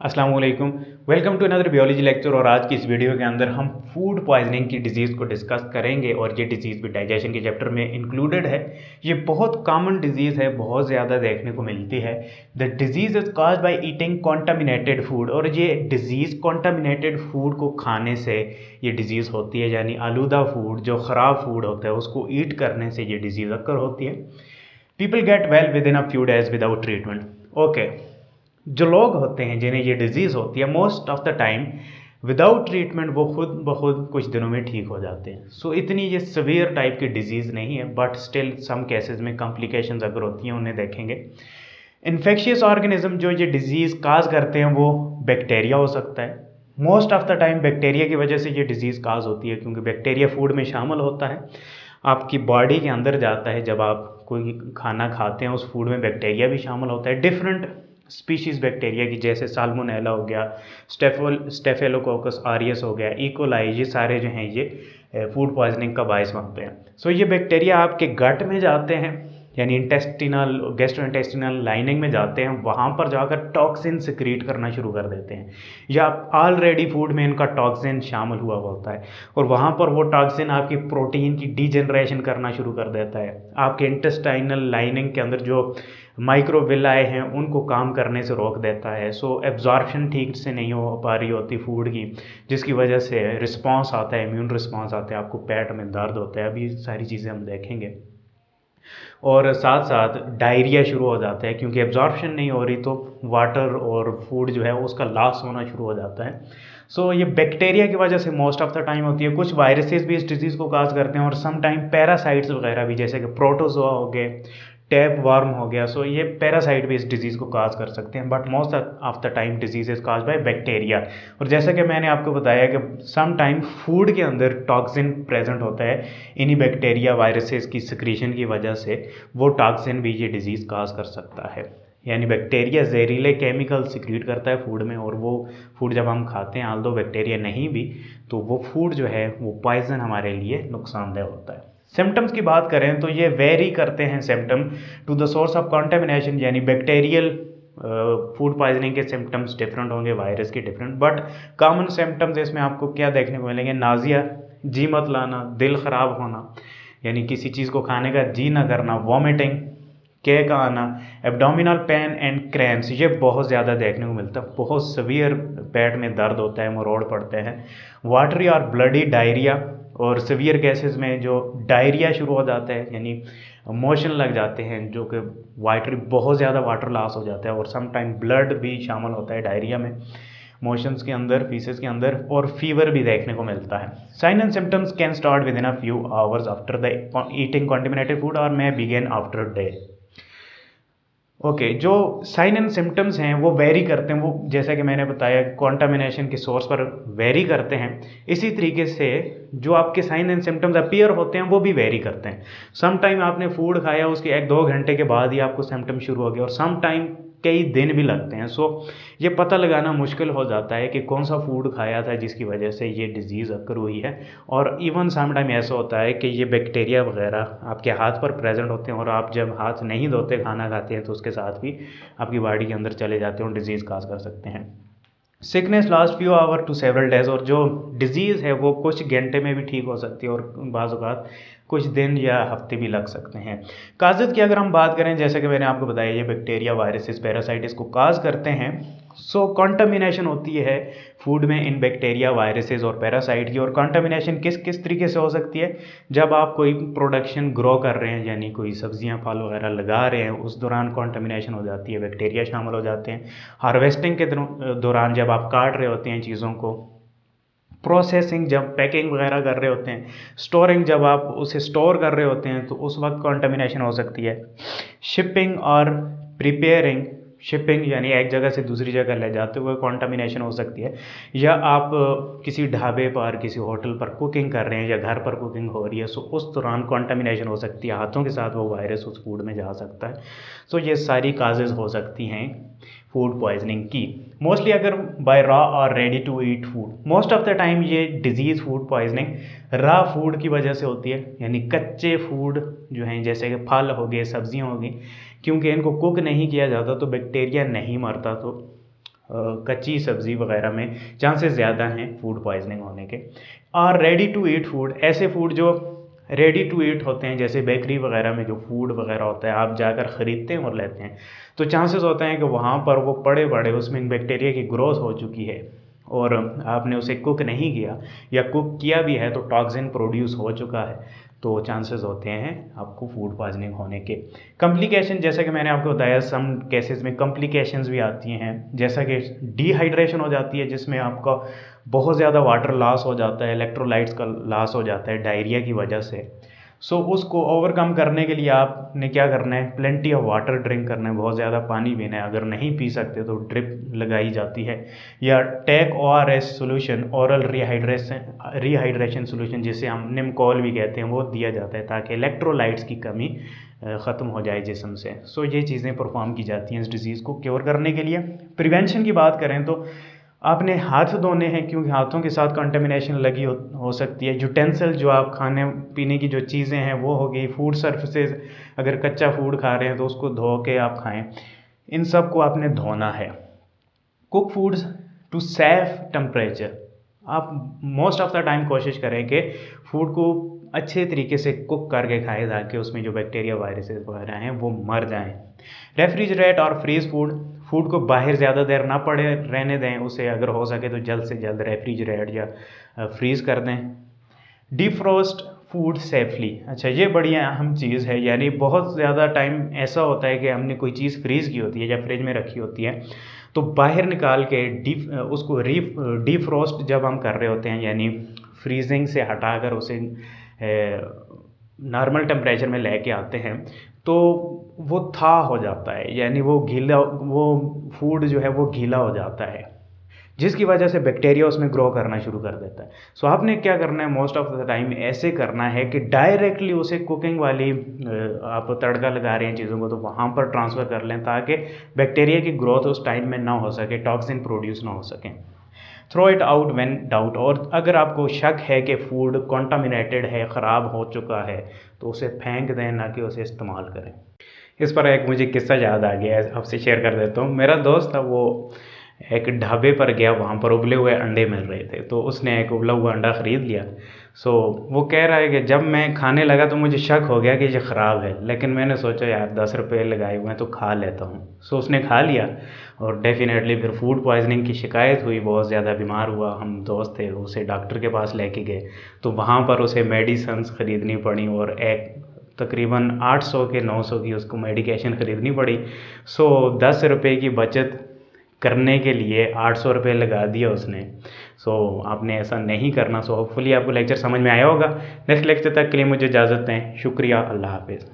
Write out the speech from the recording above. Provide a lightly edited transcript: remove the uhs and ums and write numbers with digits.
अस्सलाम वालेकुम। Welcome to another biology lecture. और आज की इस वीडियो के अंदर हम फूड पॉइजनिंग की डिजीज़ को डिस्कस करेंगे और ये डिजीज़ भी डाइजेशन के चैप्टर में इंक्लूडेड है। ये बहुत कॉमन डिजीज़ है, बहुत ज़्यादा देखने को मिलती है। The disease is caused by eating contaminated food. और ये डिजीज़ कॉन्टामिनेटेड फूड को खाने से ये डिजीज़ होती है, यानी आलूदा फूड जो ख़राब फूड होता है उसको ईट करने से ये डिजीज़ अक्कर होती है। People get well with in a few days without treatment. Okay, जो लोग होते हैं जिन्हें ये डिजीज़ होती है, most of the time without treatment वो खुद ब खुद कुछ दिनों में ठीक हो जाते हैं। सो इतनी ये सीवियर टाइप की डिजीज़ नहीं है, बट स्टिल सम केसेस में कॉम्प्लिकेशंस अगर होती हैं उन्हें देखेंगे। इन्फेक्शियस ऑर्गेनिज्म जो ये डिजीज़ काज करते हैं वो बैक्टीरिया हो सकता है। Most of the time bacteria की वजह से ये डिजीज़ काज होती है, क्योंकि बैक्टीरिया फूड में शामिल होता है, आपकी बॉडी के अंदर जाता है। जब आप कोई खाना खाते हैं उस फूड में बैक्टीरिया भी शामिल होता है, डिफरेंट स्पीशीज़ बैक्टीरिया की, जैसे साल्मोनेला हो गया, स्टेफिलोकोकस ऑरियस हो गया, इकोलाई, ये सारे जो हैं ये फूड पॉइजनिंग का बायस बनते हैं। सो ये बैक्टीरिया आपके गट में जाते हैं, यानी इंटेस्टिनल गैस्ट्रोइंटेस्टिनल लाइनिंग में जाते हैं, वहाँ पर जाकर टॉक्सिन सिक्रीट करना शुरू कर देते हैं, या ऑलरेडी फूड में इनका टॉक्सिन शामिल हुआ होता है और वहाँ पर वो टॉक्सिन आपकी प्रोटीन की डीजनरेशन करना शुरू कर देता है। आपके इंटेस्टाइनल लाइनिंग के अंदर जो माइक्रोविलाए हैं उनको काम करने से रोक देता है। सो एब्जॉर्प्शन ठीक से नहीं हो पा रही होती फूड की, जिसकी वजह से रिस्पॉन्स आता है, इम्यून रिस्पॉन्स आता है, आपको पेट में दर्द होता है। अभी सारी चीज़ें हम देखेंगे। और साथ साथ डायरिया शुरू हो जाता है, क्योंकि एब्जॉर्प्शन नहीं हो रही तो वाटर और फूड जो है उसका लॉस होना शुरू हो जाता है। सो ये बैक्टीरिया की वजह से मोस्ट ऑफ द टाइम होती है। कुछ वायरसेस भी इस डिजीज़ को काज करते हैं, और सम टाइम पैरासाइट्स वगैरह भी, जैसे कि प्रोटोजोआ हो गए, टैप वार्म हो गया। सो ये पैरासाइट भी इस डिजीज़ को काज कर सकते हैं, but most of the time disease is cause by bacteria. और जैसा कि मैंने आपको बताया कि सम टाइम फूड के अंदर टॉक्सिन प्रेजेंट होता है, इन्हीं बैक्टीरिया वायरसेस की सिक्रीशन की वजह से वो टॉक्सिन भी ये डिजीज़ काज कर सकता है। यानी बैक्टीरिया जहरीले केमिकल सिक्रीट करता है फूड में, और वो फूड जब हम खाते हैं, आल्दो बैक्टीरिया नहीं भी, तो वो फूड जो है वो पॉइजन हमारे लिए नुकसानदेह होता है। सिम्टम्स की बात करें तो ये वेरी करते हैं symptom to the source of contamination, यानी बैक्टीरियल फूड पॉइजनिंग के सिम्टम्स डिफरेंट होंगे, वायरस के डिफरेंट, बट कॉमन सिम्टम्स इसमें आपको क्या देखने को मिलेंगे? नाजिया, जी मत लाना, दिल ख़राब होना, यानी किसी चीज़ को खाने का जी ना करना, वॉमिटिंग, के का आना, एब्डोमिनल पेन एंड क्रैम्प्स, ये बहुत ज़्यादा देखने को मिलता है। बहुत सीवियर पेट में दर्द होता है, मरोड़ पड़ते हैं। वाटरी और ब्लडी डायरिया, और सीवियर केसेस में जो डायरिया शुरू हो जाता है, यानी मोशन लग जाते हैं, जो कि वाटरी, बहुत ज़्यादा वाटर लॉस हो जाता है, और सम टाइम ब्लड भी शामिल होता है डायरिया में, मोशंस के अंदर, फीसेस के अंदर, और फीवर भी देखने को मिलता है। Sign and symptoms can start within a few hours after the eating contaminated food और may begin after day. Okay, जो साइन एंड सिम्टम्स हैं वो वेरी करते हैं, वो जैसा कि मैंने बताया कॉन्टामिनेशन के सोर्स पर वेरी करते हैं। इसी तरीके से जो आपके साइन एंड सिम्टम्स अपीयर होते हैं वो भी वेरी करते हैं। सम टाइम आपने फूड खाया, उसके 1-2 घंटे के बाद ही आपको सिम्टम शुरू हो गए, और सम टाइम कई दिन भी लगते हैं। सो ये पता लगाना मुश्किल हो जाता है कि कौन सा फूड खाया था जिसकी वजह से ये डिज़ीज़ अक्कर हुई है। और इवन सम टाइम ऐसा होता है कि ये बैक्टीरिया वगैरह आपके हाथ पर प्रेजेंट होते हैं, और आप जब हाथ नहीं धोते खाना खाते हैं तो उसके साथ भी आपकी बॉडी के अंदर चले जाते हैं और डिजीज़ काज कर सकते हैं। Sickness last few hour to several days, और जो डिजीज़ है वो कुछ घंटे में भी ठीक हो सकती है, और बाज़ औक़ात कुछ दिन या हफ्ते भी लग सकते हैं। काज़त की अगर हम बात करें, जैसे कि मैंने आपको बताया, ये बैक्टीरिया, वायरसेस, पैरासाइटिस को काज करते हैं। सो कंटामिनेशन होती है फूड में इन बैक्टीरिया, वायरसेस और पैरासाइट की। और कंटामिनेशन किस किस तरीके से हो सकती है? जब आप कोई प्रोडक्शन ग्रो कर रहे हैं, यानी कोई सब्जियां, फल वगैरह लगा रहे हैं, उस दौरान कंटामिनेशन हो जाती है, बैक्टीरिया शामिल हो जाते हैं। हार्वेस्टिंग के दौरान जब आप काट रहे होते हैं चीज़ों को, प्रोसेसिंग जब पैकिंग वगैरह कर रहे होते हैं, स्टोरिंग जब आप उसे स्टोर कर रहे होते हैं, तो उस वक्त कंटामिनेशन हो सकती है। शिपिंग और प्रिपेयरिंग, शिपिंग यानी एक जगह से दूसरी जगह ले जाते हुए कंटामिनेशन हो सकती है। या आप किसी ढाबे पर, किसी होटल पर कुकिंग कर रहे हैं, या घर पर कुकिंग हो रही है, सो उस दौरान कंटामिनेशन हो सकती है, हाथों के साथ वो वायरस उस फूड में जा सकता है। सो ये सारी काजेज़ हो सकती हैं फूड पॉइजनिंग की। मोस्टली अगर बाय रॉ और ready to eat food, most of the time ये disease food poisoning raw food की वजह से होती है, यानी कच्चे फूड जो हैं, जैसे कि फल हो गए, सब्जियां हो गई, क्योंकि इनको कुक नहीं किया जाता तो बैक्टीरिया नहीं मरता, तो कच्ची सब्ज़ी वगैरह में चांसेस ज़्यादा हैं फूड पॉइजनिंग होने के। और रेडी टू ईट फूड, ऐसे फूड जो रेडी टू ईट होते हैं, जैसे बेकरी वगैरह में जो फूड वगैरह होता है आप जाकर ख़रीदते हैं और लेते हैं, तो चांसेस होते हैं कि वहाँ पर वो पड़े पड़े उसमें बैक्टीरिया की ग्रोथ हो चुकी है और आपने उसे कुक नहीं किया, या कुक किया भी है तो टॉक्सिन प्रोड्यूस हो चुका है, तो चांसेस होते हैं आपको फूड पॉइजनिंग होने के। कॉम्प्लिकेशन, जैसा कि मैंने आपको बताया, सम केसेस में कॉम्प्लिकेशंस भी आती हैं, जैसा कि डिहाइड्रेशन हो जाती है जिसमें आपका बहुत ज़्यादा वाटर लॉस हो जाता है, इलेक्ट्रोलाइट्स का लॉस हो जाता है डायरिया की वजह से। सो उसको ओवरकम करने के लिए आपने क्या करना है, प्लेंटी ऑफ वाटर ड्रिंक करना है, बहुत ज़्यादा पानी पीना है। अगर नहीं पी सकते तो ड्रिप लगाई जाती है, या take ORS solution, oral rehydration solution, जिसे हम निमकोल भी कहते हैं, वो दिया जाता है ताकि इलेक्ट्रोलाइट्स की कमी ख़त्म हो जाए जिस्म से। सो ये चीज़ें परफॉर्म की जाती हैं इस डिज़ीज़ को क्योर करने के लिए। प्रिवेंशन की बात करें तो आपने हाथ धोने हैं, क्योंकि हाथों के साथ कंटेमिनेशन लगी हो सकती है। यूटेंसिल, जो आप खाने पीने की जो चीज़ें हैं वो हो गई, फूड सर्फेसेज, अगर कच्चा फूड खा रहे हैं तो उसको धो के आप खाएं, इन सब को आपने धोना है। Cook foods to safe temperature, आप मोस्ट ऑफ द टाइम कोशिश करें कि फूड को अच्छे तरीके से कुक करके खाएं ताकि उसमें जो बैक्टीरिया वायरसेस वगैरह हैं वो मर जाएं। रेफ्रिजरेट और फ्रीज फूड को बाहर ज़्यादा देर ना पड़े रहने दें, उसे अगर हो सके तो जल्द से जल्द रेफ्रिजरेट या फ्रीज़ कर दें। डिफ्रोस्ट फूड सेफली, अच्छा ये बड़ी अहम चीज़ है, यानी बहुत ज़्यादा टाइम ऐसा होता है कि हमने कोई चीज़ फ्रीज़ की होती है या फ्रिज में रखी होती है, तो बाहर निकाल के उसको डिफ्रोस्ट जब हम कर रहे होते हैं, यानी फ्रीजिंग से हटाकर उसे नॉर्मल टेम्परेचर में लेके आते हैं, तो वो था हो जाता है, यानी वो गीला, वो फूड जो है वो गीला हो जाता है, जिसकी वजह से बैक्टीरिया उसमें ग्रो करना शुरू कर देता है। सो आपने क्या करना है, मोस्ट ऑफ द टाइम ऐसे करना है कि डायरेक्टली उसे कुकिंग वाली, आप तड़का लगा रहे हैं चीज़ों को तो वहाँ पर ट्रांसफ़र कर लें ताकि बैक्टीरिया की ग्रोथ उस टाइम में ना हो सके, टॉक्सिन प्रोड्यूस ना हो सकें। Throw it out when doubt, और अगर आपको शक है कि फूड कॉन्टामिनेटेड है, ख़राब हो चुका है, तो उसे फेंक दें, ना कि उसे इस्तेमाल करें। इस पर एक मुझे किस्सा याद आ गया है, आपसे शेयर कर देता हूँ। मेरा दोस्त था, वो एक ढाबे पर गया, वहाँ पर उबले हुए अंडे मिल रहे थे, तो उसने एक उबला हुआ अंडा ख़रीद लिया। सो वो कह रहा है कि जब मैं खाने लगा तो मुझे शक हो गया कि ये ख़राब है, लेकिन मैंने सोचा यार 10 रुपये लगाए हुए हैं तो खा लेता हूँ। सो उसने खा लिया और डेफिनेटली फिर फूड पॉइजनिंग की शिकायत हुई, बहुत ज़्यादा बीमार हुआ। हम दोस्त थे, उसे डॉक्टर के पास लेके गए, तो वहाँ पर उसे मेडिसन्स ख़रीदनी पड़ी और एक तकरीबन 800 के 900 की उसको मेडिकेशन ख़रीदनी पड़ी। सो 10 रुपये की बचत करने के लिए 800 रुपये लगा दिया उसने। सो आपने ऐसा नहीं करना। सो होपफुली आपको लेक्चर समझ में आया होगा। नेक्स्ट लेक्चर तक के लिए मुझे इजाज़त दें। शुक्रिया, अल्लाह हाफ़िज़।